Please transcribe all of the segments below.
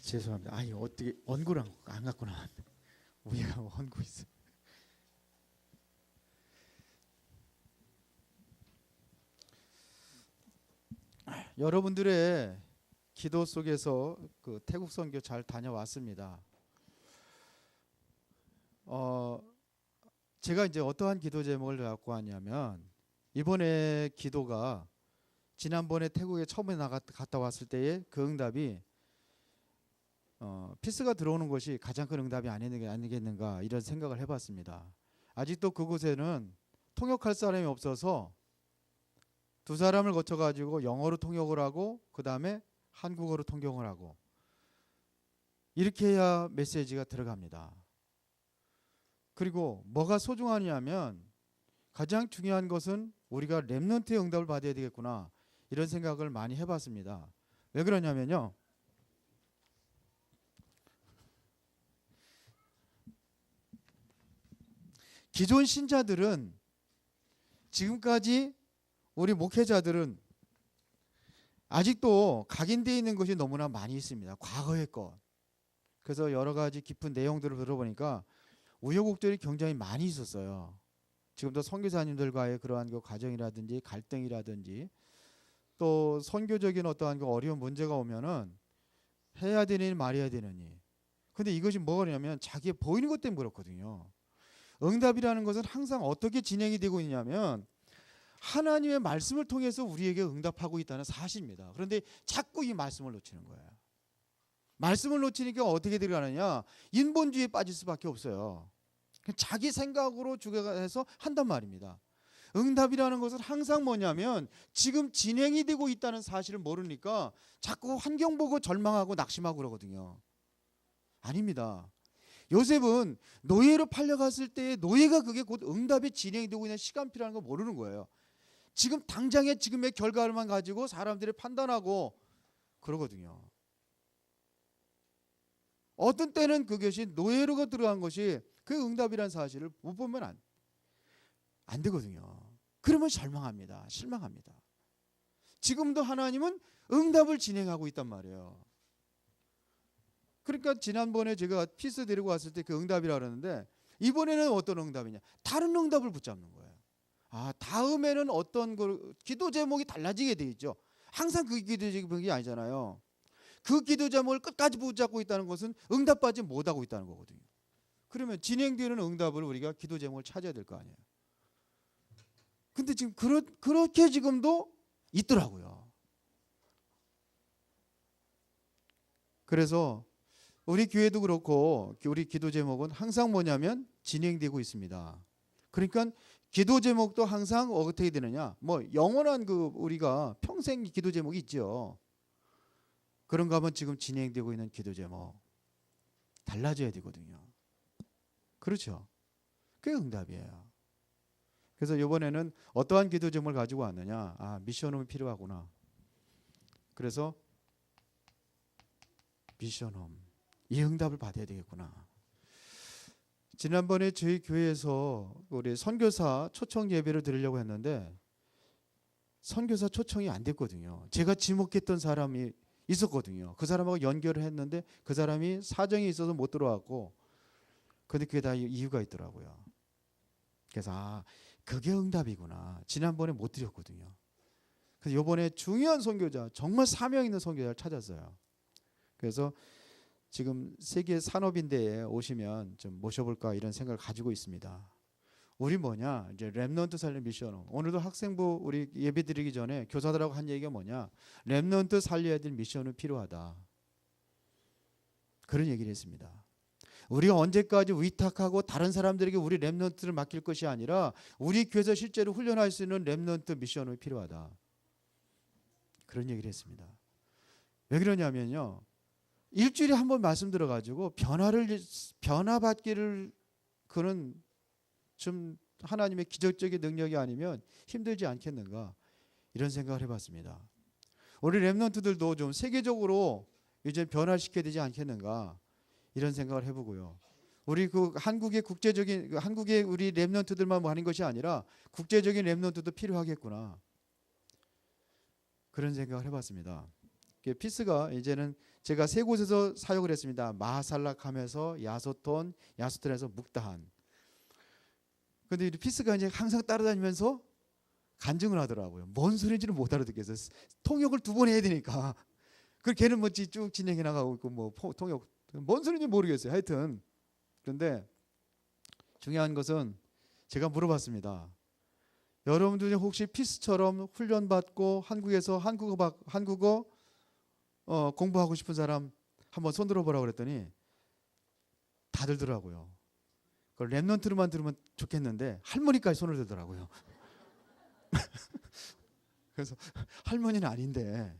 죄송합니다. 아니 어떻게 원고를 안 갖고 나왔네. 위에가 원고 있어. 여러분들의 기도 속에서 그 태국 선교 잘 다녀왔습니다. 제가 이제 어떠한 기도 제목을 갖고 왔냐면, 이번에 기도가 지난번에 태국에 처음에 갔다 왔을 때의 그 응답이 피스가 들어오는 것이 가장 큰 응답이 아니겠는가, 이런 생각을 해봤습니다. 아직도 그곳에는 통역할 사람이 없어서 두 사람을 거쳐가지고 영어로 통역을 하고 그 다음에 한국어로 통역을 하고, 이렇게 해야 메시지가 들어갑니다. 그리고 뭐가 소중하냐면, 가장 중요한 것은 우리가 렘넌트의 응답을 받아야 되겠구나, 이런 생각을 많이 해봤습니다. 왜 그러냐면요, 기존 신자들은, 지금까지 우리 목회자들은 아직도 각인되어 있는 것이 너무나 많이 있습니다. 과거의 것. 그래서 여러 가지 깊은 내용들을 들어보니까 우여곡절이 굉장히 많이 있었어요. 지금도 선교사님들과의 그러한 그 과정이라든지 갈등이라든지, 또 선교적인 어떠한 그 어려운 문제가 오면은 해야 되니 말해야 되느니. 근데 이것이 뭐냐면 자기의 보이는 것 때문에 그렇거든요. 응답이라는 것은 항상 어떻게 진행이 되고 있냐면, 하나님의 말씀을 통해서 우리에게 응답하고 있다는 사실입니다. 그런데 자꾸 이 말씀을 놓치는 거예요. 말씀을 놓치니까 어떻게 들어가느냐, 인본주의에 빠질 수밖에 없어요. 자기 생각으로 주관해서 한단 말입니다. 응답이라는 것은 항상 뭐냐면, 지금 진행이 되고 있다는 사실을 모르니까 자꾸 환경 보고 절망하고 낙심하고 그러거든요. 아닙니다. 요셉은 노예로 팔려갔을 때 노예가 그게 곧 응답이 진행이 되고 있는 시간표라는 걸 모르는 거예요. 지금 당장의 지금의 결과만 가지고 사람들이 판단하고 그러거든요. 어떤 때는 그것이 노예로 들어간 것이 그 응답이라는 사실을 못 보면 안 되거든요. 그러면 절망합니다. 실망합니다. 지금도 하나님은 응답을 진행하고 있단 말이에요. 그러니까 지난번에 제가 피스 데리고 왔을 때 그 응답이라고 그러는데, 이번에는 어떤 응답이냐, 다른 응답을 붙잡는 거예요. 다음에는 어떤 기도 제목이 달라지게 돼 있죠. 항상 그 기도 제목이 아니잖아요. 그 기도 제목을 끝까지 붙잡고 있다는 것은 응답받지 못하고 있다는 거거든요. 그러면 진행되는 응답을 우리가 기도 제목을 찾아야 될 거 아니에요. 근데 지금 그렇게 지금도 있더라고요. 그래서 우리 교회도 그렇고 우리 기도 제목은 항상 뭐냐면 진행되고 있습니다. 그러니까 기도 제목도 항상 어떻게 되느냐, 뭐 영원한 우리가 평생 기도 제목이 있죠. 그런가 하면 지금 진행되고 있는 기도 제목 달라져야 되거든요. 그렇죠. 그게 응답이에요. 그래서 이번에는 어떠한 기도 제목을 가지고 왔느냐, 미션홈이 필요하구나. 그래서 미션홈, 이 응답을 받아야 되겠구나. 지난번에 저희 교회에서 우리 선교사 초청 예배를 드리려고 했는데 선교사 초청이 안 됐거든요. 제가 지목했던 사람이 있었거든요. 그 사람하고 연결을 했는데 그 사람이 사정이 있어서 못 들어왔고, 근데 그게 다 이유가 있더라고요. 그래서 그게 응답이구나. 지난번에 못 드렸거든요. 그래서 이번에 중요한 선교자, 정말 사명 있는 선교자를 찾았어요. 그래서 지금 세계 산업인대에 오시면 좀 모셔볼까, 이런 생각을 가지고 있습니다. 우리 뭐냐, 이제 렘넌트 살리는 미션홈. 오늘도 학생부 우리 예배 드리기 전에 교사들하고 한 얘기가 뭐냐, 렘넌트 살려야 될 미션은 필요하다, 그런 얘기를 했습니다. 우리가 언제까지 위탁하고 다른 사람들에게 우리 렘넌트를 맡길 것이 아니라 우리 교회에서 실제로 훈련할 수 있는 렘넌트 미션이 필요하다, 그런 얘기를 했습니다. 왜 그러냐면요, 일주일에 한 번 말씀 들어가지고 변화받기를, 그는 좀 하나님의 기적적인 능력이 아니면 힘들지 않겠는가, 이런 생각을 해봤습니다. 우리 렘넌트들도 좀 세계적으로 이제 변화시켜야 되지 않겠는가, 이런 생각을 해보고요. 우리 한국의 우리 렘넌트들만 뭐 하는 것이 아니라 국제적인 렘넌트도 필요하겠구나, 그런 생각을 해봤습니다. 피스가 이제는 제가 세 곳에서 사역을 했습니다. 마살락함에서 야소톤에서 묵다한. 근데 이 피스가 이제 항상 따라다니면서 간증을 하더라고요. 뭔 소리인지는 못 알아듣겠어요. 통역을 2번 해야 되니까. 그 걔는 뭐 쭉 진행해 나가고 있고 뭐 통역 뭔 소리인지 모르겠어요. 하여튼 그런데 중요한 것은 제가 물어봤습니다. 여러분들이 혹시 피스처럼 훈련 받고 한국에서 한국어 공부하고 싶은 사람 한번 손 들어보라고 그랬더니 다 들더라고요. 그걸 랩넌트로만 들으면 좋겠는데 할머니까지 손을 들더라고요. 그래서 할머니는 아닌데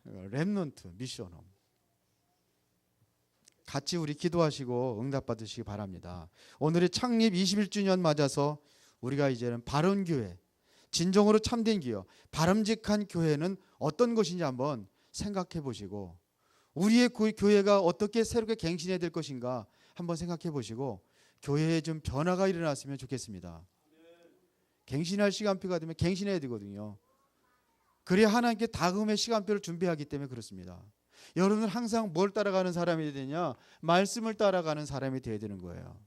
랩넌트 미션홈 같이 우리 기도하시고 응답 받으시기 바랍니다. 오늘의 창립 21주년 맞아서 우리가 이제는 바른 교회, 진정으로 참된 교회, 바람직한 교회는 어떤 것인지 한번 생각해 보시고 우리의 교회가 어떻게 새롭게 갱신해야 될 것인가 한번 생각해 보시고 교회에 좀 변화가 일어났으면 좋겠습니다. 갱신할 시간표가 되면 갱신해야 되거든요. 그래야 하나님께 다음의 시간표를 준비하기 때문에 그렇습니다. 여러분은 항상 뭘 따라가는 사람이 되냐? 말씀을 따라가는 사람이 되어야 되는 거예요.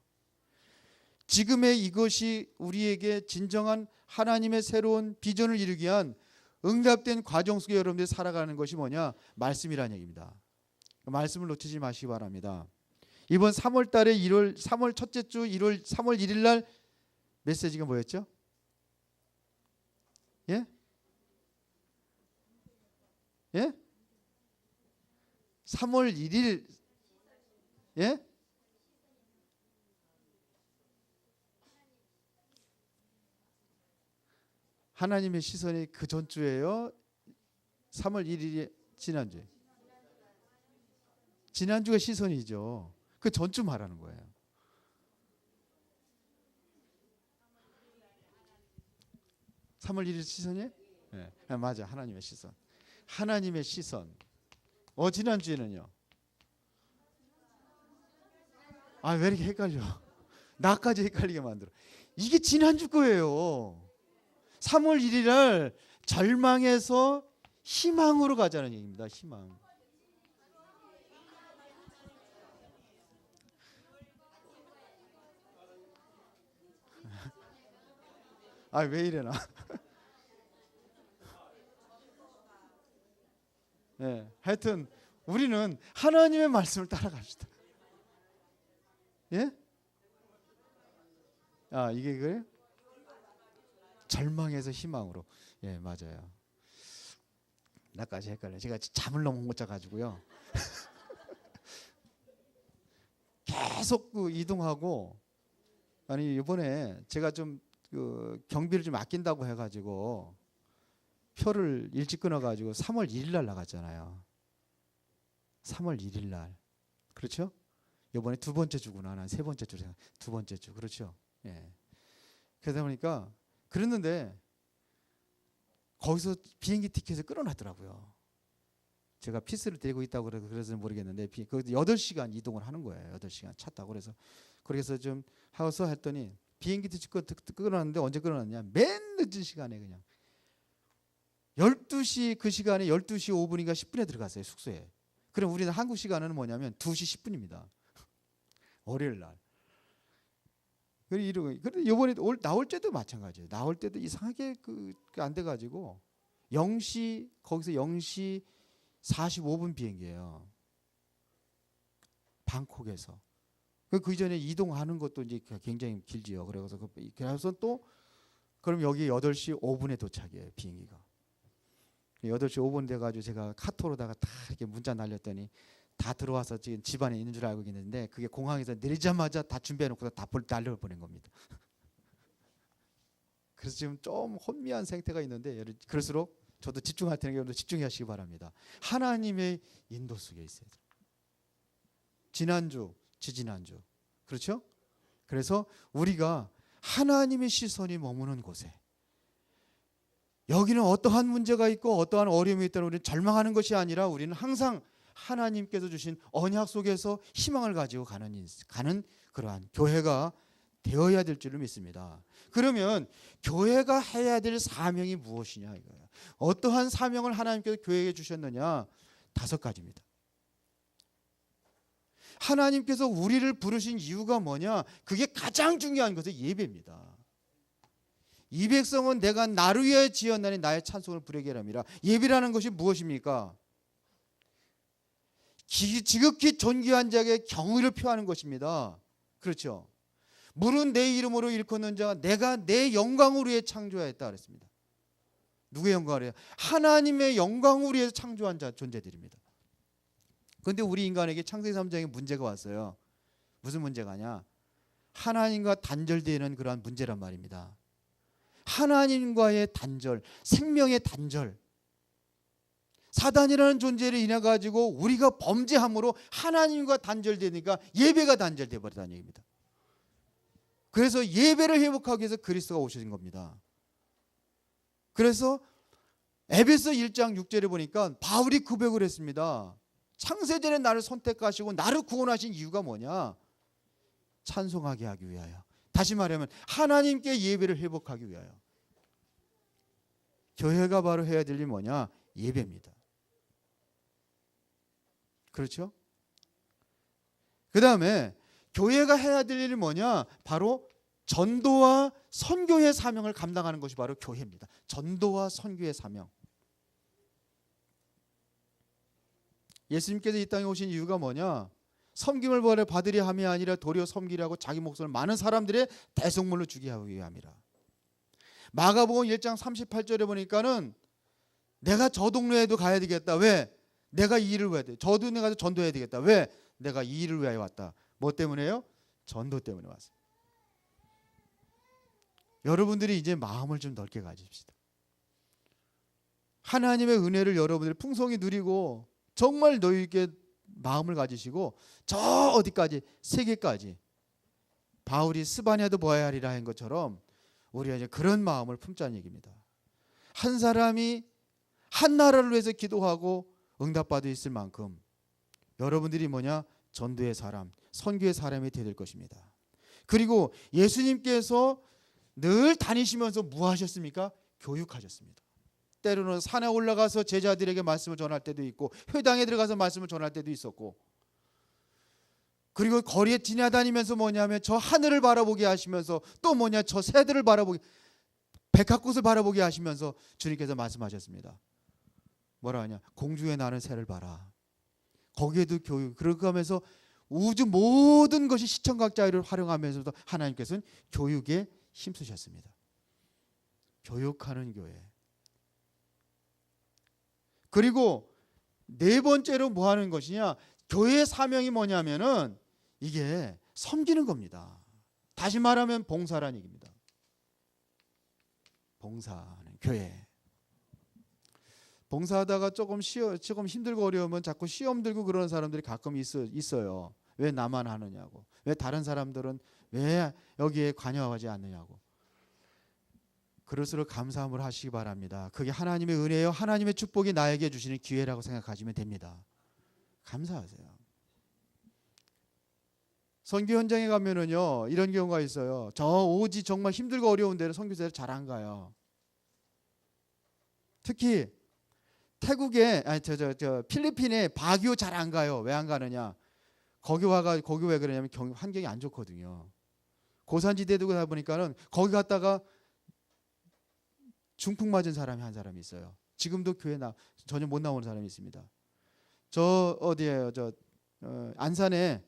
지금의 이것이 우리에게 진정한 하나님의 새로운 비전을 이루기 위한 응답된 과정 속에 여러분들이 살아가는 것이 뭐냐? 말씀이라는 얘기입니다. 말씀을 놓치지 마시기 바랍니다. 이번 3월 달에 3월 첫째 주 3월 1일 날 메시지가 뭐였죠? 예? 예? 3월 1일 예? 하나님의 시선이 그 전주예요? 3월 1일이 지난주에? 지난주가 시선이죠. 그 전주 말하는 거예요. 네. 3월 1일 시선이에요? 네. 맞아. 하나님의 시선. 하나님의 시선. 지난주에는요? 왜 이렇게 헷갈려? 나까지 헷갈리게 만들어. 이게 지난주 거예요. 3월 1일 날 절망에서 희망으로 가자는 얘기입니다. 희망. 왜 이래나? 네, 하여튼 우리는 하나님의 말씀을 따라갑시다. 예? 이게 그래요? 절망에서 희망으로. 예, 맞아요. 나까지 헷갈려. 제가 잠을 너무 못 자가지고요. 계속 이동하고 이번에 제가 좀 경비를 좀 아낀다고 해가지고 표를 일찍 끊어가지고 3월 1일 날 나갔잖아요. 3월 1일 날. 그렇죠? 이번에 2번째 주구나. 난 3번째 주, 2번째 주. 그렇죠? 예. 그러다 보니까 그랬는데 거기서 비행기 티켓을 끊어놨더라고요. 제가 피스를 데리고 있다고 그래서 모르겠는데 그 8시간 이동을 하는 거예요. 8시간 차 타고. 그래서 좀 하고서 했더니 비행기 티켓 끊어놨는데 언제 끊어놨냐? 맨 늦은 시간에 그냥 12시 그 시간에 12시 5분인가 10분에 들어갔어요. 숙소에. 그럼 우리는 한국 시간은 뭐냐면 2시 10분입니다. 월요일 날. 그런데 이번에 나올 때도 마찬가지예요. 나올 때도 이상하게 안 돼가지고 0시 거기서 0시 45분 비행기예요. 방콕에서. 그 이전에 이동하는 것도 이제 굉장히 길지요. 그래서 또 그럼 여기 8시 5분에 도착이에요. 비행기가. 8시 5분 돼가지고 제가 카톡으로다가 다 이렇게 문자 날렸더니 다 들어와서 지금 집안에 있는 줄 알고 있는데 그게 공항에서 내리자마자 다 준비해놓고 다 날려보낸 겁니다. 그래서 지금 좀 혼미한 상태가 있는데 그럴수록 저도 집중할 테니까 여러분도 집중하시기 바랍니다. 하나님의 인도 속에 있어야 돼요. 지난주, 지지난주. 그렇죠? 그래서 우리가 하나님의 시선이 머무는 곳에 여기는 어떠한 문제가 있고 어떠한 어려움이 있다는 우리는 절망하는 것이 아니라 우리는 항상 하나님께서 주신 언약 속에서 희망을 가지고 가는 그러한 교회가 되어야 될 줄을 믿습니다. 그러면 교회가 해야 될 사명이 무엇이냐 이거예요. 어떠한 사명을 하나님께서 교회에 주셨느냐? 5가지입니다. 하나님께서 우리를 부르신 이유가 뭐냐? 그게 가장 중요한 것은 예배입니다. 이 백성은 내가 나를 위하여 지었나니 나의 찬송을 부르게 하람이라. 예배라는 것이 무엇입니까? 지극히 존귀한 자에게 경의를 표하는 것입니다. 그렇죠? 물은 내 이름으로 일컫는 자가 내가 내 영광을 위해 창조하였다 그랬습니다. 누구의 영광을 위해? 하나님의 영광을 위해 창조한 존재들입니다. 그런데 우리 인간에게 창세기 3장에 문제가 왔어요. 무슨 문제가냐? 하나님과 단절되는 그러한 문제란 말입니다. 하나님과의 단절, 생명의 단절. 사단이라는 존재를 인해 가지고 우리가 범죄함으로 하나님과 단절되니까 예배가 단절돼 버렸다는 얘기입니다. 그래서 예배를 회복하기 위해서 그리스도가 오신 겁니다. 그래서 에베소 1장 6절에 보니까 바울이 고백을 했습니다. 창세전에 나를 선택하시고 나를 구원하신 이유가 뭐냐? 찬송하게 하기 위하여. 다시 말하면 하나님께 예배를 회복하기 위하여. 교회가 바로 해야 될 일이 뭐냐? 예배입니다. 그렇죠? 그 다음에 교회가 해야 될 일이 뭐냐? 바로 전도와 선교의 사명을 감당하는 것이 바로 교회입니다. 전도와 선교의 사명. 예수님께서 이 땅에 오신 이유가 뭐냐? 섬김을 받으려 함이 아니라 도리어 섬기려고 자기 목숨을 많은 사람들의 대속물로 주게 하기 위함이라. 마가복음 1장 38절에 보니까는 내가 저 동네에도 가야 되겠다. 왜? 내가 이 일을 왜 해야 돼? 저 동네 가서 전도해야 되겠다. 왜? 내가 이 일을 위하여 왔다. 뭐 때문에요? 전도 때문에 왔어요. 여러분들이 이제 마음을 좀 넓게 가집시다. 하나님의 은혜를 여러분들이 풍성히 누리고 정말 너희에게 마음을 가지시고 저 어디까지? 세계까지. 바울이 스바냐도 보아야 하리라 한 것처럼 우리가 이제 그런 마음을 품자는 얘기입니다. 한 사람이 한 나라를 위해서 기도하고 응답받을 있을 만큼 여러분들이 뭐냐? 전도의 사람, 선교의 사람이 되야 될 것입니다. 그리고 예수님께서 늘 다니시면서 뭐 하셨습니까? 교육하셨습니다. 때로는 산에 올라가서 제자들에게 말씀을 전할 때도 있고 회당에 들어가서 말씀을 전할 때도 있었고, 그리고 거리에 지나다니면서 뭐냐면 저 하늘을 바라보게 하시면서 또 뭐냐 저 새들을 바라보게, 백합꽃을 바라보게 하시면서 주님께서 말씀하셨습니다. 뭐라 하냐? 공중에 나는 새를 봐라. 거기에도 교육. 그렇게 하면서 우주 모든 것이 시청각자를 활용하면서도 하나님께서는 교육에 힘쓰셨습니다. 교육하는 교회. 그리고 네 번째로 뭐 하는 것이냐? 교회의 사명이 뭐냐면은 이게 섬기는 겁니다. 다시 말하면 봉사라는 얘기입니다. 봉사하는 교회. 봉사하다가 조금 힘들고 어려우면 자꾸 시험 들고 그러는 사람들이 가끔 있어요. 왜 나만 하느냐고. 왜 다른 사람들은 왜 여기에 관여하지 않느냐고. 그럴수록 감사함을 하시기 바랍니다. 그게 하나님의 은혜요, 하나님의 축복이 나에게 주시는 기회라고 생각하시면 됩니다. 감사하세요. 선교 현장에 가면은요 이런 경우가 있어요. 저 오지 정말 힘들고 어려운 데는 선교사를 잘 안 가요. 특히 태국에 필리핀에 바기오 잘 안 가요. 왜 안 가느냐? 거기 왜 그러냐면 환경이 안 좋거든요. 고산지대도 가다 보니까는 거기 갔다가 중풍 맞은 사람이 한 사람이 있어요. 지금도 교회 전혀 못 나오는 사람이 있습니다. 저 어디에요? 안산에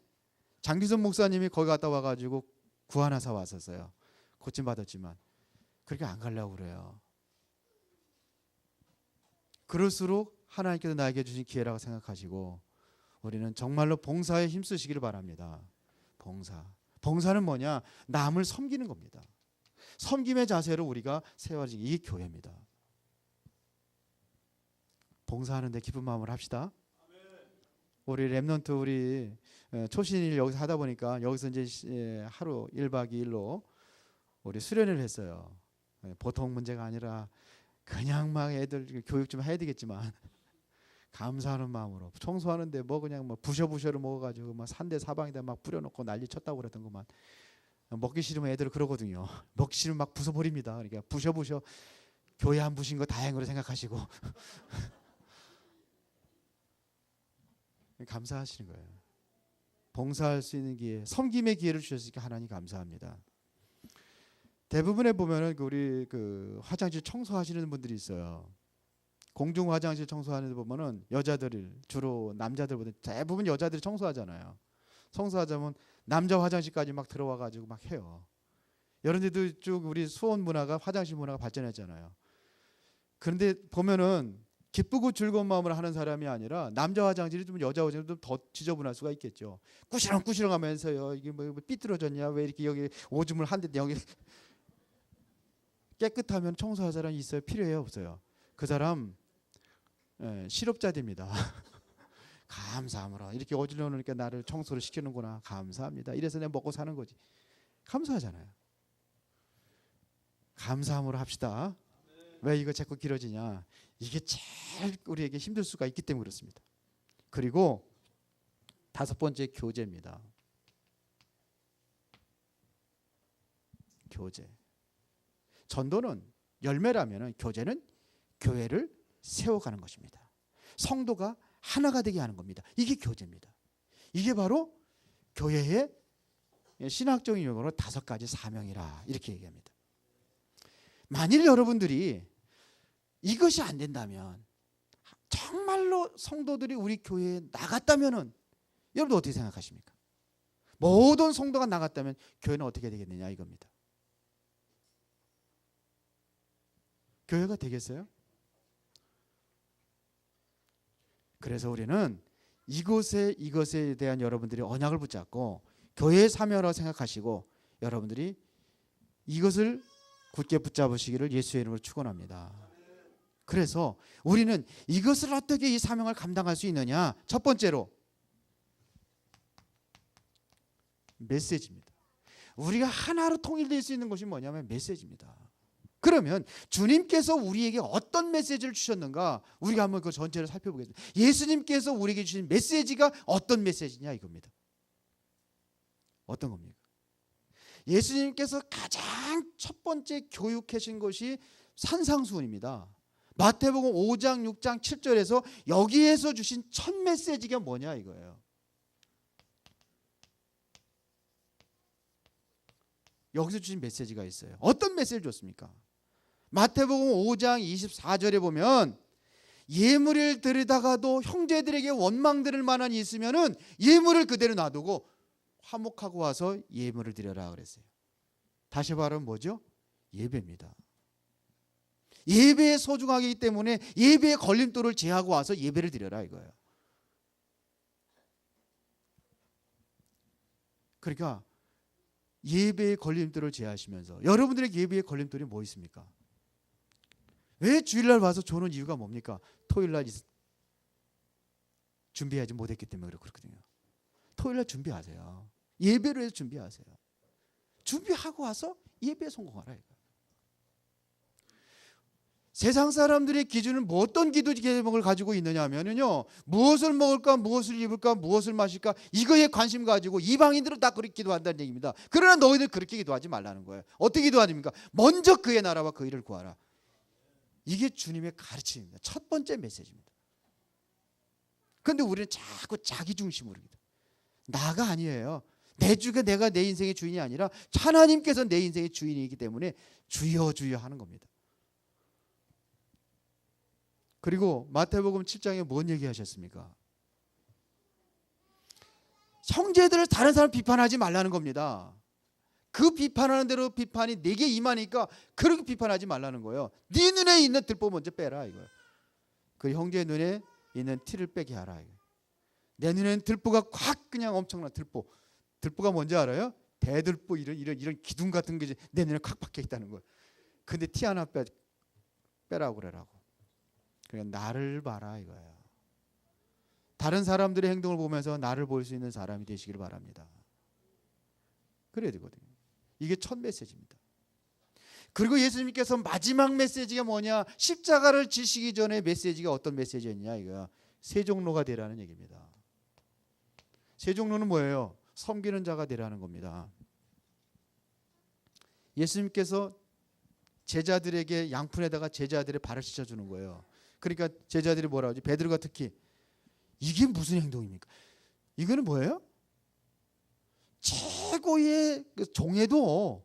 장기선 목사님이 거기 갔다 와가지고 구하나사 왔었어요. 고침 받았지만 그렇게 안 가려고 그래요. 그럴수록 하나님께서 나에게 주신 기회라고 생각하시고 우리는 정말로 봉사에 힘쓰시기를 바랍니다. 봉사는 뭐냐? 남을 섬기는 겁니다. 섬김의 자세로 우리가 세워지기, 이게 교회입니다. 봉사하는데 기쁜 마음을 합시다. 우리 랩넌트 우리 초신일 여기서 하다 보니까 여기서 이제 하루 1박 2일로 우리 수련을 했어요. 보통 문제가 아니라 그냥 막 애들 교육 좀 해야 되겠지만 감사하는 마음으로 청소하는데 뭐 그냥 뭐 부셔를 먹어가지고 막 산대 사방에다 막 뿌려놓고 난리 쳤다고 그랬던 것만 먹기 싫으면 애들 그러거든요. 먹기 싫으면 막 부숴버립니다. 그러니까 부셔 교회 안 부신 거 다행으로 생각하시고 감사하시는 거예요. 봉사할 수 있는 기회, 섬김의 기회를 주셨으니까 하나님 감사합니다. 대부분에 보면은 우리 그 화장실 청소하시는 분들이 있어요. 공중 화장실 청소하는 데 보면은 여자들, 주로 남자들보다 대부분 여자들이 청소하잖아요. 청소하자면 남자 화장실까지 막 들어와 가지고 막 해요. 이런 데도 쭉 우리 수원 문화가, 화장실 문화가 발전했잖아요. 그런데 보면은 기쁘고 즐거운 마음으로 하는 사람이 아니라 남자 화장실이 좀 여자 화장실도 더 지저분할 수가 있겠죠. 꾸시렁꾸시렁하면서요. 이게 뭐 삐뚤어졌냐? 왜 이렇게 여기 오줌을 한 대 여기 깨끗하면 청소할 사람이 있어요? 필요해요? 없어요? 그 사람 실업자 됩니다. 감사함으로 이렇게 어지러 놓으니까 나를 청소를 시키는구나. 감사합니다. 이래서 내가 먹고 사는 거지. 감사하잖아요. 감사함으로 합시다. 왜 이거 자꾸 길어지냐? 이게 제일 우리에게 힘들 수가 있기 때문에 그렇습니다. 그리고 5번째 교제입니다. 교제. 전도는 열매라면 교제는 교회를 세워가는 것입니다. 성도가 하나가 되게 하는 겁니다. 이게 교제입니다. 이게 바로 교회의 신학적인 용어로 5가지 사명이라 이렇게 얘기합니다. 만일 여러분들이 이것이 안 된다면, 정말로 성도들이 우리 교회에 나갔다면은 여러분 어떻게 생각하십니까? 모든 성도가 나갔다면 교회는 어떻게 되겠느냐 이겁니다. 교회가 되겠어요? 그래서 우리는 이것에 대한 여러분들이 언약을 붙잡고 교회의 사명이라고 생각하시고 여러분들이 이것을 굳게 붙잡으시기를 예수의 이름으로 축원합니다. 그래서 우리는 이것을 어떻게 이 사명을 감당할 수 있느냐? 첫 번째로 메시지입니다. 우리가 하나로 통일될 수 있는 것이 뭐냐면 메시지입니다. 그러면 주님께서 우리에게 어떤 메시지를 주셨는가? 우리가 한번 그 전체를 살펴보겠습니다. 예수님께서 우리에게 주신 메시지가 어떤 메시지냐 이겁니다. 어떤 겁니까? 예수님께서 가장 첫 번째 교육하신 것이 산상수훈입니다. 마태복음 5장, 6장, 7절에서 여기에서 주신 첫 메시지가 뭐냐 이거예요. 여기서 주신 메시지가 있어요. 어떤 메시지를 줬습니까? 마태복음 5장 24절에 보면 예물을 드리다가도 형제들에게 원망 들을 만한 있으면은 예물을 그대로 놔두고 화목하고 와서 예물을 드려라 그랬어요. 다시 말하면 뭐죠? 예배입니다. 예배에 소중하기 때문에 예배의 걸림돌을 제하고 와서 예배를 드려라 이거예요. 그러니까 예배의 걸림돌을 제하시면서 여러분들의 예배의 걸림돌이 뭐 있습니까? 왜 주일날 와서 조는 이유가 뭡니까? 토요일날 준비하지 못했기 때문에 그렇거든요. 토요일날 준비하세요. 예배로 해서 준비하세요. 준비하고 와서 예배에 성공하라 이거예요. 세상 사람들의 기준은 뭐 어떤 기도 제목을 가지고 있느냐 하면요, 무엇을 먹을까, 무엇을 입을까, 무엇을 마실까 이거에 관심 가지고 이방인들은 다 그렇게 기도한다는 얘기입니다. 그러나 너희들 그렇게 기도하지 말라는 거예요. 어떻게 기도하십니까? 먼저 그의 나라와 그 일을 구하라. 이게 주님의 가르침입니다. 첫 번째 메시지입니다. 그런데 우리는 자꾸 자기 중심으로 기도. 나가 아니에요. 내가 내 인생의 주인이 아니라 하나님께서 내 인생의 주인이기 때문에 주여 주여 하는 겁니다. 그리고 마태복음 7장에 뭔 얘기하셨습니까? 형제들을 다른 사람 비판하지 말라는 겁니다. 그 비판하는 대로 비판이 내게 임하니까 그렇게 비판하지 말라는 거예요. 네 눈에 있는 들보 먼저 빼라 이거예요. 그 형제 눈에 있는 티를 빼게 하라 이거예요. 내 눈에는 들보가 확 그냥 엄청난 들보. 들보가 뭔지 알아요? 대들보 이런 기둥 같은 게 내 눈에 콱 박혀 있다는 거예요. 근데 티 하나 빼라고 그러라고. 그냥 나를 봐라 이거예요. 다른 사람들의 행동을 보면서 나를 볼 수 있는 사람이 되시기를 바랍니다. 그래야 되거든요. 이게 첫 메시지입니다. 그리고 예수님께서 마지막 메시지가 뭐냐? 십자가를 지시기 전에 메시지가 어떤 메시지였냐 이거야. 세종로가 되라는 얘기입니다. 세종로는 뭐예요? 섬기는 자가 되라는 겁니다. 예수님께서 제자들에게 양푼에다가 제자들의 발을 씻어주는 거예요. 그러니까 제자들이 뭐라고 하지? 베드로가 특히 이게 무슨 행동입니까? 이거는 뭐예요? 최고의 종에도요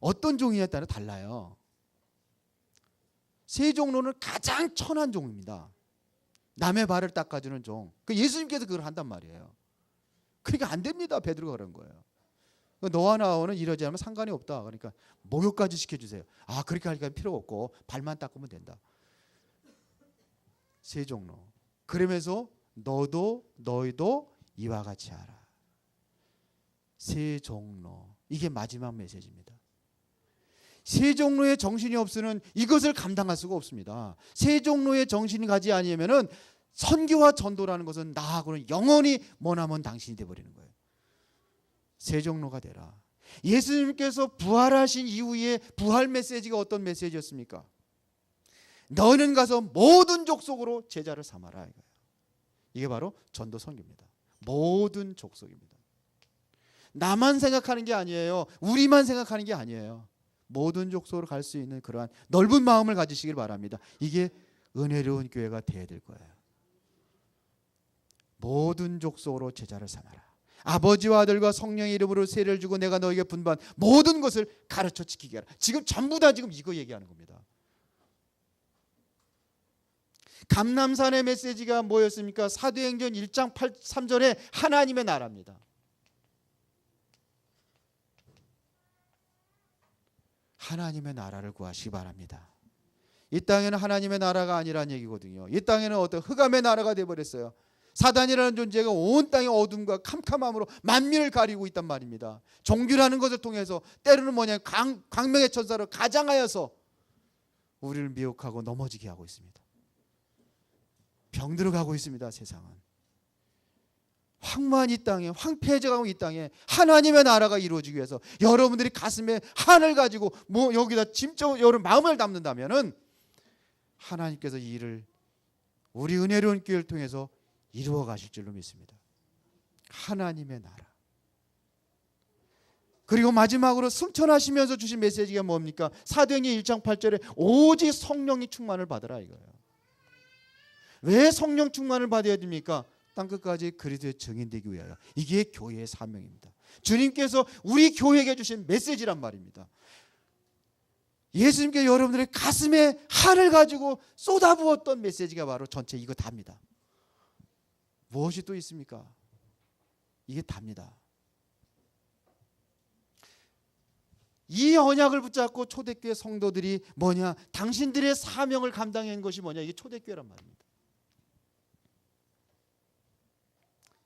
어떤 종이냐에 따라 달라요. 세 종로는 가장 천한 종입니다. 남의 발을 닦아주는 종. 그 예수님께서 그걸 한단 말이에요. 그러니까 안 됩니다. 베드로가 그런 거예요. 너와 나와는 이러지 않으면 상관이 없다. 그러니까 목욕까지 시켜주세요. 아, 그렇게 하니까 필요 없고 발만 닦으면 된다. 세 종로. 그러면서 너희도 이와 같이 하라. 세 종로. 이게 마지막 메시지입니다. 세 종로의 정신이 없으면 이것을 감당할 수가 없습니다. 세 종로의 정신이 가지 아니면은 선교와 전도라는 것은 나하고는 영원히 머나먼 당신이 되어버리는 거예요. 세 종로가 되라. 예수님께서 부활하신 이후에 부활 메시지가 어떤 메시지였습니까? 너는 가서 모든 족속으로 제자를 삼아라 이거예요. 이게 바로 전도 선교입니다. 모든 족속입니다. 나만 생각하는 게 아니에요. 우리만 생각하는 게 아니에요. 모든 족속으로 갈 수 있는 그러한 넓은 마음을 가지시길 바랍니다. 이게 은혜로운 교회가 되어야 될 거예요. 모든 족속으로 제자를 삼아라. 아버지와 아들과 성령의 이름으로 세례를 주고 내가 너에게 분반 모든 것을 가르쳐 지키게 하라. 지금 전부 다 지금 이거 얘기하는 겁니다. 감람산의 메시지가 뭐였습니까? 사도행전 1장 3절에 하나님의 나라입니다. 하나님의 나라를 구하시기 바랍니다. 이 땅에는 하나님의 나라가 아니라는 얘기거든요. 이 땅에는 어떤 흑암의 나라가 되어버렸어요. 사단이라는 존재가 온 땅의 어둠과 캄캄함으로 만민을 가리고 있단 말입니다. 종교라는 것을 통해서 때로는 뭐냐 광명의 천사로 가장하여서 우리를 미혹하고 넘어지게 하고 있습니다. 병들어 가고 있습니다. 세상은. 황무한 이 땅에 황폐해져가고 이 땅에 하나님의 나라가 이루어지기 위해서 여러분들이 가슴에 한을 가지고 뭐 여기다 진짜 여러분 마음을 담는다면은 하나님께서 이 일을 우리 은혜로운 교회를 통해서 이루어 가실 줄로 믿습니다. 하나님의 나라. 그리고 마지막으로 승천하시면서 주신 메시지가 뭡니까? 사도행전 1장 8절에 오직 성령이 충만을 받으라 이거예요. 왜 성령 충만을 받아야 됩니까? 땅끝까지 그리스도의 증인되기 위하여. 이게 교회의 사명입니다. 주님께서 우리 교회에게 주신 메시지란 말입니다. 예수님께 여러분들의 가슴에 한을 가지고 쏟아부었던 메시지가 바로 전체 이거 답니다. 무엇이 또 있습니까? 이게 답니다. 이 언약을 붙잡고 초대교회 성도들이 뭐냐? 당신들의 사명을 감당한 것이 뭐냐? 이게 초대교회란 말입니다.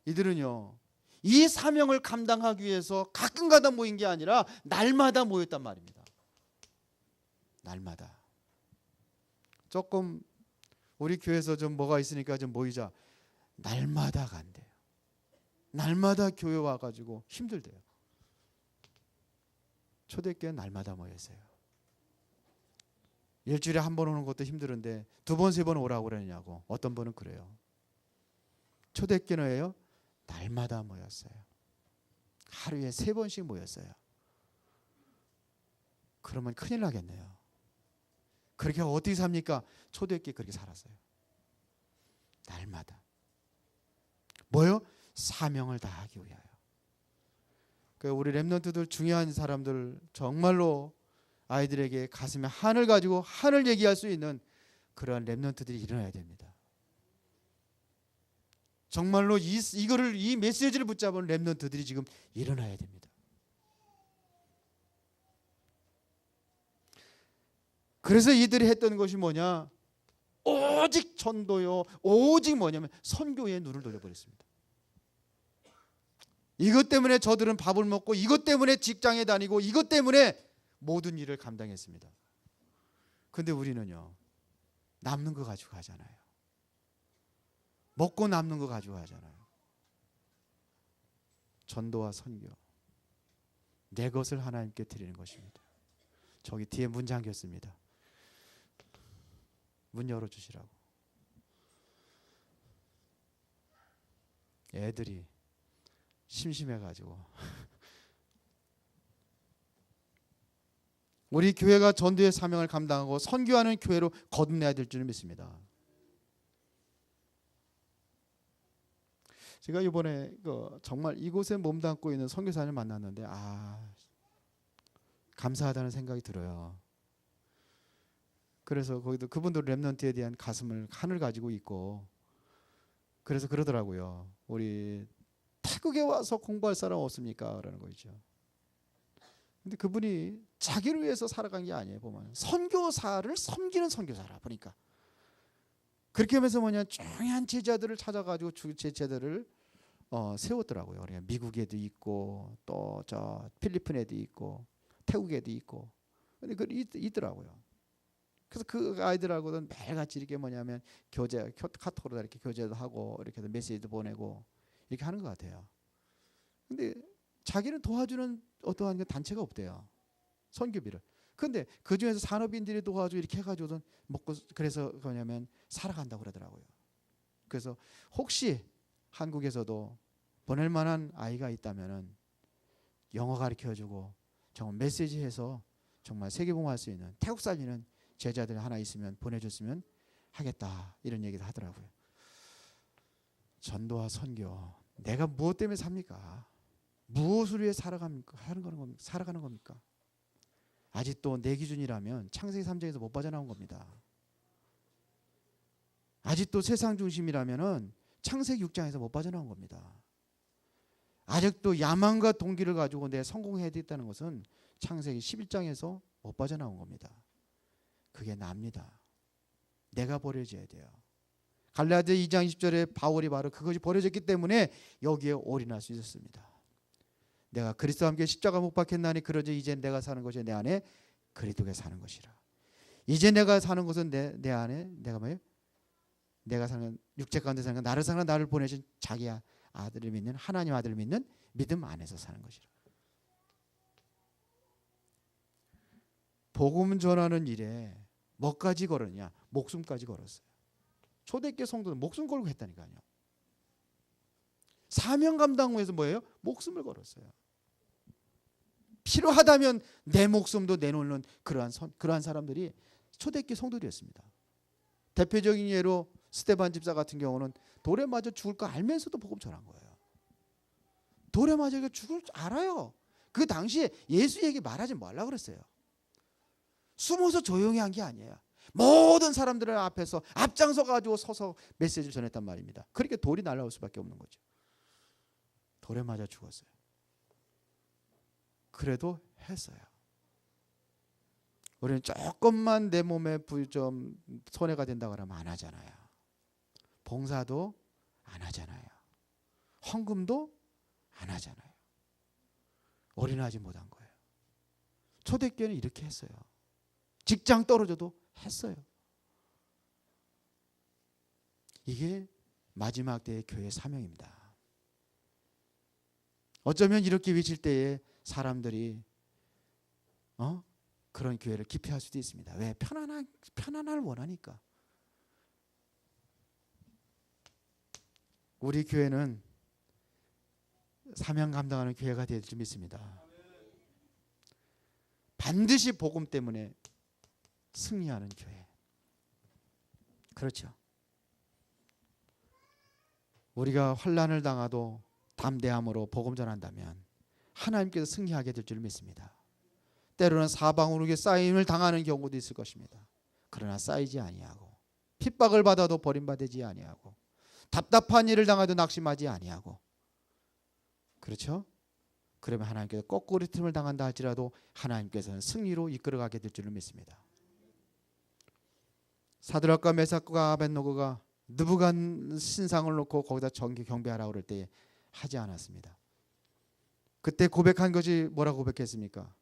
이들은요, 이 사명을 감당하기 위해서 가끔가다 모인 게 아니라 날마다 모였단 말입니다. 날마다. 조금 우리 교회에서 좀 뭐가 있으니까 좀 모이자. 날마다 간대요. 날마다 교회 와가지고 힘들대요. 초대교회는 날마다 모였어요. 일주일에 한 번 오는 것도 힘들은데 두 번, 세 번 오라고 그러냐고. 어떤 분은 그래요. 초대교회는요, 날마다 모였어요. 하루에 3번씩 모였어요. 그러면 큰일 나겠네요. 그렇게 어떻게 삽니까? 초대교회 그렇게 살았어요. 날마다. 뭐요? 사명을 다하기 위하여. 우리 렘넌트들 중요한 사람들 정말로 아이들에게 가슴에 한을 가지고 한을 얘기할 수 있는 그러한 렘넌트들이 일어나야 됩니다. 정말로 이 메시지를 붙잡은 렘넌트들이 지금 일어나야 됩니다. 그래서 이들이 했던 것이 뭐냐? 오직 전도요. 오직 뭐냐면 선교에 눈을 돌려버렸습니다. 이것 때문에 저들은 밥을 먹고 이것 때문에 직장에 다니고 이것 때문에 모든 일을 감당했습니다. 근데 우리는요, 남는 거 가지고 가잖아요. 먹고 남는 거 가지고 가잖아요. 전도와 선교, 내 것을 하나님께 드리는 것입니다. 저기 뒤에 문 잠겼습니다. 문 열어주시라고. 애들이 심심해가지고 우리 교회가 전도의 사명을 감당하고 선교하는 교회로 거듭내야 될 줄을 믿습니다. 제가 이번에 정말 이곳에 몸담고 있는 선교사를 만났는데 감사하다는 생각이 들어요. 그래서 거기도 그분들 렘넌트에 대한 가슴을 한을 가지고 있고, 그래서 그러더라고요. 우리 태국에 와서 공부할 사람 없습니까? 라는 거죠. 근데 그분이 자기를 위해서 살아간 게 아니에요. 보면 선교사를 섬기는 선교사라 보니까. 그렇게 하면서 중요한 제자들을 찾아가지고 제자들을 세웠더라고요. 그러니까 미국에도 있고 또 저 필리핀에도 있고 태국에도 있고, 근데 그 있더라고요. 그래서 그 아이들하고는 매일같이 이렇게 교제, 카톡으로 이렇게 교제도 하고 이렇게 해서 메시지도 보내고 이렇게 하는 것 같아요. 근데 자기는 도와주는 어떠한 단체가 없대요. 선교비를. 근데 그 중에서 산업인들이 도와주고 이렇게 해가지고는 먹고, 그래서 살아간다고 그러더라고요. 그래서 혹시 한국에서도 보낼 만한 아이가 있다면은 영어 가르쳐주고 정말 메시지해서 정말 세계봉할 수 있는 태국 살리는 제자들 하나 있으면 보내줬으면 하겠다, 이런 얘기도 하더라고요. 전도와 선교, 내가 무엇 때문에 삽니까? 무엇을 위해 살아가는 겁니까? 아직도 내 기준이라면 창세기 3장에서 못 빠져나온 겁니다. 아직도 세상 중심이라면은 창세기 6장에서 못 빠져나온 겁니다. 아직도 야망과 동기를 가지고 내 성공해야 되겠다는 것은 창세기 11장에서 못 빠져나온 겁니다. 그게 납니다. 내가 버려져야 돼요. 갈라디아 2장 20절에 바울이 바로 그것이 버려졌기 때문에 여기에 올인할 수 있었습니다. 내가 그리스도와 함께 십자가 못 박혔나니 그러지 이제 내가 사는 것이 내 안에 그리스도가 사는 것이라. 이제 내가 사는 것은 내 안에 내가 사는 육체 가운데 사는 건 나를 사는 나를 보내신 자기 아들을 믿는 하나님 아들을 믿는 믿음 안에서 사는 것이라. 복음 전하는 일에 뭐까지 걸었냐? 목숨까지 걸었어요. 초대교회 성도는 목숨 걸고 했다니까요. 사명 감당 위해서 목숨을 걸었어요. 필요하다면 내 목숨도 내놓는 그러한 사람들이 초대교회 성도들이었습니다. 대표적인 예로 스데반 집사 같은 경우는 돌에 맞아 죽을 거 알면서도 복음 전한 거예요. 돌에 맞아 죽을 줄 알아요. 그 당시에 예수 얘기 말하지 말라 그랬어요. 숨어서 조용히 한 게 아니에요. 모든 사람들 앞에서 앞장서 가지고 서서 메시지를 전했단 말입니다. 그러니까 돌이 날아올 수밖에 없는 거죠. 돌에 맞아 죽었어요. 그래도 했어요. 우리는 조금만 내 몸에 좀 손해가 된다고 하면 안 하잖아요. 봉사도 안 하잖아요. 헌금도 안 하잖아요. 올인하지 못한 거예요. 초대교회는 이렇게 했어요. 직장 떨어져도 했어요. 이게 마지막 때의 교회 사명입니다. 어쩌면 이렇게 외칠 때에 사람들이 그런 교회를 기피할 수도 있습니다. 왜? 편안함을 원하니까. 우리 교회는 사명 감당하는 교회가 될 줄 믿습니다. 반드시 복음 때문에 승리하는 교회. 그렇죠. 우리가 환난을 당하도 담대함으로 복음 전한다면 하나님께서 승리하게 될 줄 믿습니다. 때로는 사방으로 쌓임을 당하는 경우도 있을 것입니다. 그러나 쌓이지 아니하고 핍박을 받아도 버림받지 아니하고 답답한 일을 당해도 낙심하지 아니하고, 그렇죠? 그러면 하나님께서 거꾸로 틈을 당한다 할지라도 하나님께서는 승리로 이끌어가게 될 줄을 믿습니다. 사드락과 메삭과 아벳노고가 느부갓 신상을 놓고 거기다 경배하라고 그럴 때 하지 않았습니다. 그때 고백한 것이 뭐라고 고백했습니까?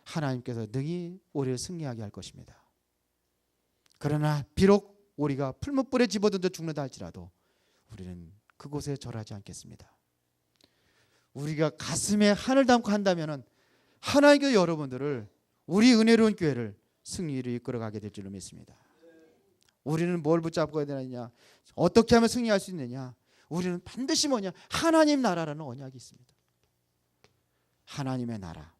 하나님께서 능히 우리를 승리하게 할 것입니다. 그러나 비록 우리가 풀무불에 집어던져 죽는다 할지라도 우리는 그곳에 절하지 않겠습니다. 우리가 가슴에 한을 담고 한다면 하나님께서 여러분들을, 우리 은혜로운 교회를 승리로 이끌어가게 될 줄로 믿습니다. 우리는 뭘 붙잡고 해야 되느냐? 어떻게 하면 승리할 수 있느냐? 우리는 반드시 하나님 나라라는 언약이 있습니다. 하나님의 나라.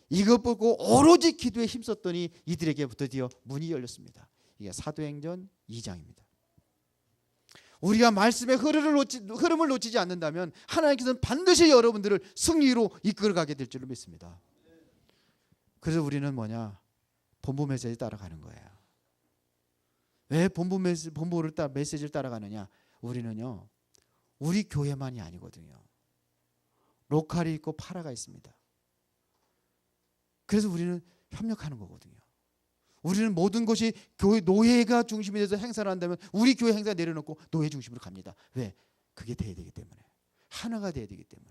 이것 보고 오로지 기도에 힘썼더니 이들에게 드디어 문이 열렸습니다. 이게 사도행전 2장입니다. 우리가 말씀의 흐름을 놓치지 않는다면 하나님께서는 반드시 여러분들을 승리로 이끌어가게 될 줄로 믿습니다. 그래서 우리는 뭐냐? 본부 메시지 따라가는 거예요. 왜 본부를 메시지를 따라가느냐? 우리는요, 우리 교회만이 아니거든요. 로컬이 있고 파라가 있습니다. 그래서 우리는 협력하는 거거든요. 우리는 모든 것이 교회 노예가 중심이 돼서 행사를 한다면 우리 교회 행사 내려놓고 노예 중심으로 갑니다. 왜? 그게 돼야 되기 때문에. 하나가 돼야 되기 때문에.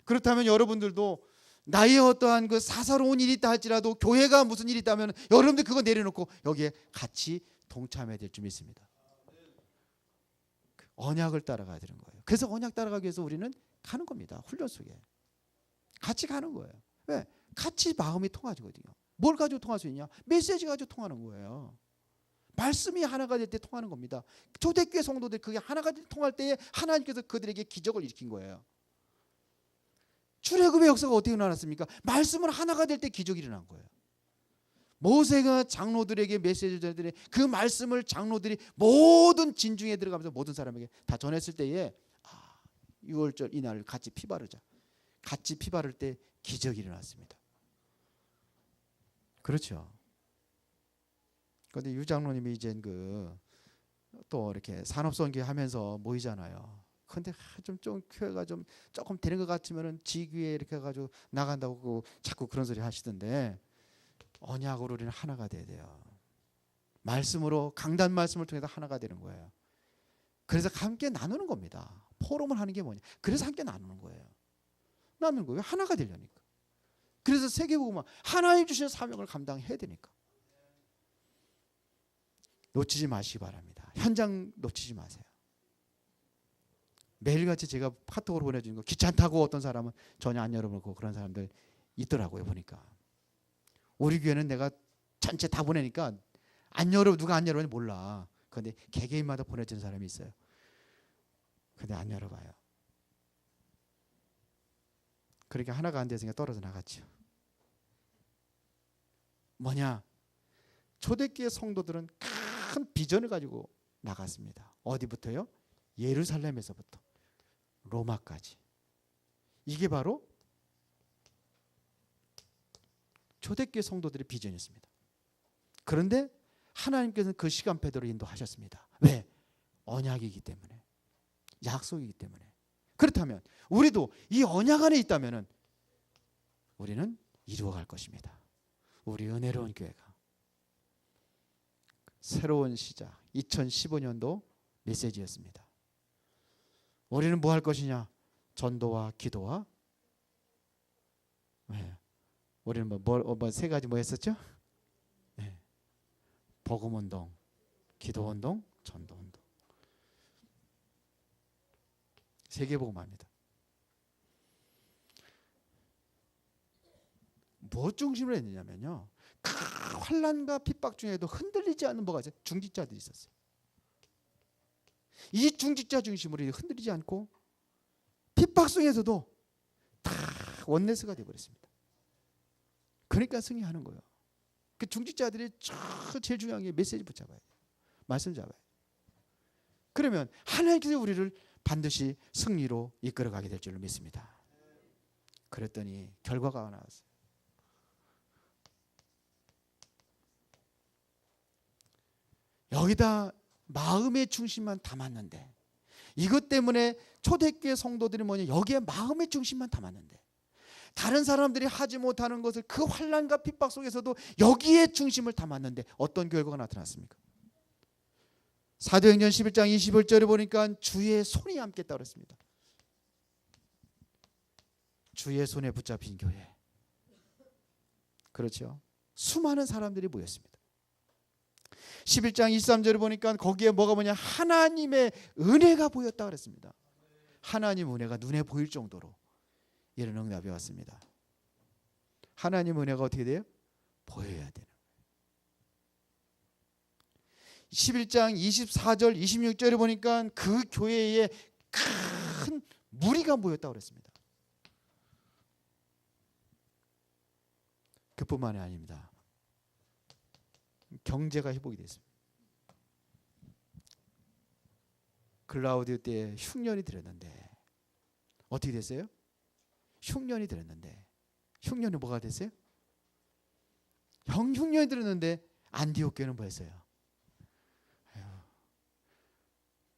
그렇다면 여러분들도 나의 어떠한 그 사사로운 일이 있다 할지라도 교회가 무슨 일이 있다면 여러분들 그거 내려놓고 여기에 같이 동참해야 될 줄 믿습니다. 언약을 따라가야 되는 거예요. 그래서 언약 따라가기 위해서 우리는 가는 겁니다. 훈련 속에. 같이 가는 거예요. 왜? 같이 마음이 통하거든요. 뭘 가지고 통할 수 있냐? 메시지 가지고 통하는 거예요. 말씀이 하나가 될 때 통하는 겁니다. 초대교회 성도들 그게 하나가 통할 때에 하나님께서 그들에게 기적을 일으킨 거예요. 출애굽의 역사가 어떻게 일어났습니까? 말씀은 하나가 될 때 기적이 일어난 거예요. 모세가 장로들에게 메시지를 전했더니 그 말씀을 장로들이 모든 진중에 들어가면서 모든 사람에게 다 전했을 때에 6월절 이날 같이 피 바르자. 같이 피 바를 때 기적이 일어났습니다. 그렇죠. 그런데 유 장로님이 이제 또 이렇게 산업선교 하면서 모이잖아요. 근데 좀 교회가 좀 조금 되는 것 같으면은 지교회 이렇게 해가지고 나간다고 자꾸 그런 소리 하시던데 언약으로 우리는 하나가 돼야 돼요. 말씀으로 강단 말씀을 통해서 하나가 되는 거예요. 그래서 함께 나누는 겁니다. 포럼을 하는 게 뭐냐? 그래서 함께 나누는 거예요. 나누는 거예요. 하나가 되려니까. 그래서 세계복음은 하나님 주신 사명을 감당해야 되니까. 놓치지 마시기 바랍니다. 현장 놓치지 마세요. 매일같이 제가 카톡으로 보내주는 거 귀찮다고 어떤 사람은 전혀 안 열어보고 그런 사람들 있더라고요. 보니까 우리 교회는 내가 전체 다 보내니까 누가 안 열어보는지 몰라. 그런데 개개인마다 보내주는 사람이 있어요. 근데 안 열어봐요. 그러니까 하나가 안 됐으니까 떨어져 나갔죠. 뭐냐? 초대교회 성도들은 큰 비전을 가지고 나갔습니다. 어디부터요? 예루살렘에서부터 로마까지. 이게 바로 초대교회 성도들의 비전이었습니다. 그런데 하나님께서는 그 시간표대로 인도하셨습니다. 왜? 언약이기 때문에. 약속이기 때문에. 그렇다면 우리도 이 언약 안에 있다면 우리는 이루어갈 것입니다. 우리 은혜로운 교회가 새로운 시작 2015년도 메시지였습니다. 우리는 뭐 할 것이냐? 전도와 기도와 우리는 세 가지 뭐 했었죠? 복음운동, 기도운동, 전도운동. 세계복음합니다. 뭐 중심으로 했느냐면요. 환난과 핍박 중에도 흔들리지 않는 뭐가 있어요? 중직자들이 있었어요. 이 중직자 중심으로 흔들리지 않고 핍박 속에서도 다 원네스가 되어버렸습니다. 그러니까 승리하는 거예요. 그 중직자들이 제일 중요한 게 메시지 붙잡아야 돼요. 말씀 잡아야 돼요. 그러면 하나님께서 우리를 반드시 승리로 이끌어가게 될 줄로 믿습니다. 그랬더니 결과가 나왔어요. 여기다 마음의 중심만 담았는데 이것 때문에 초대교회 성도들이 뭐냐? 여기에 마음의 중심만 담았는데 다른 사람들이 하지 못하는 것을 그 환난과 핍박 속에서도 여기에 중심을 담았는데 어떤 결과가 나타났습니까? 사도행전 11장 21절에 보니까 주의 손이 함께했다고 그랬습니다. 주의 손에 붙잡힌 교회. 그렇죠. 수많은 사람들이 모였습니다. 11장 23절에 보니까 거기에 뭐가 뭐냐? 하나님의 은혜가 보였다고 그랬습니다. 하나님 은혜가 눈에 보일 정도로 이런 응답이 왔습니다. 하나님 은혜가 어떻게 돼요? 보여야 되는. 11장 24절 26절에 보니까 그 교회에 큰 무리가 모였다고 그랬습니다. 그뿐만이 아닙니다. 경제가 회복이 됐습니다. 클라우디오 때에 흉년이 들었는데 어떻게 됐어요? 흉년이 들었는데 흉년이 뭐가 됐어요? 흉년이 들었는데 안디옥 교회는 뭐 했어요?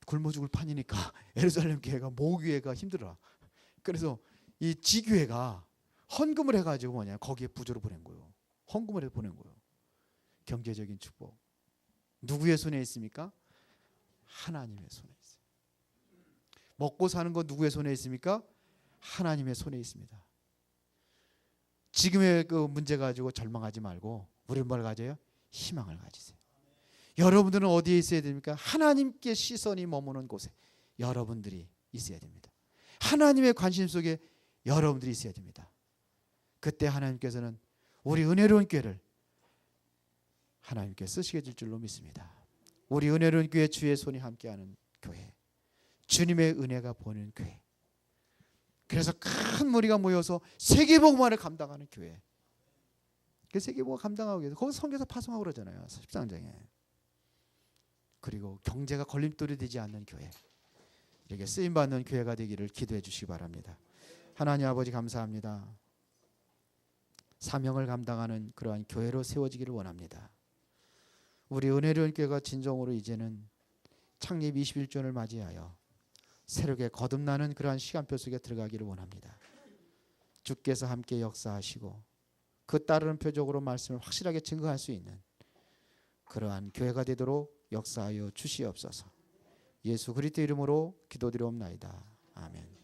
굶어 죽을 판이니까 예루살렘 교회가 모교회가 힘들어. 그래서 이 지교회가 헌금을 해가지고 뭐냐 거기에 부조를 보낸 거예요. 헌금을 해서 보낸 거예요. 경제적인 축복. 누구의 손에 있습니까? 하나님의 손에 있어요. 먹고 사는 건 누구의 손에 있습니까? 하나님의 손에 있습니다. 지금의 그 문제 가지고 절망하지 말고 우리는 뭘 가져요? 희망을 가지세요. 여러분들은 어디에 있어야 됩니까? 하나님께 시선이 머무는 곳에 여러분들이 있어야 됩니다. 하나님의 관심 속에 여러분들이 있어야 됩니다. 그때 하나님께서는 우리 은혜로운 교회를 하나님께 쓰시게 될 줄로 믿습니다. 우리 은혜로운 교회 주의 손이 함께하는 교회, 주님의 은혜가 보이는 교회, 그래서 큰 무리가 모여서 세계복음화를 감당하는 교회. 그 세계복음화 감당하기 위해서 거기서 선교사 파송하고 그러잖아요. 13장에. 그리고 경제가 걸림돌이 되지 않는 교회, 이렇게 쓰임받는 교회가 되기를 기도해 주시기 바랍니다. 하나님 아버지 감사합니다. 사명을 감당하는 그러한 교회로 세워지기를 원합니다. 우리 은혜로운 교회가 진정으로 이제는 창립 21주년을 맞이하여 새롭게 거듭나는 그러한 시간표 속에 들어가기를 원합니다. 주께서 함께 역사하시고 그 따르는 표적으로 말씀을 확실하게 증거할 수 있는 그러한 교회가 되도록 역사하여 주시옵소서. 예수 그리스도 이름으로 기도드리옵나이다. 아멘.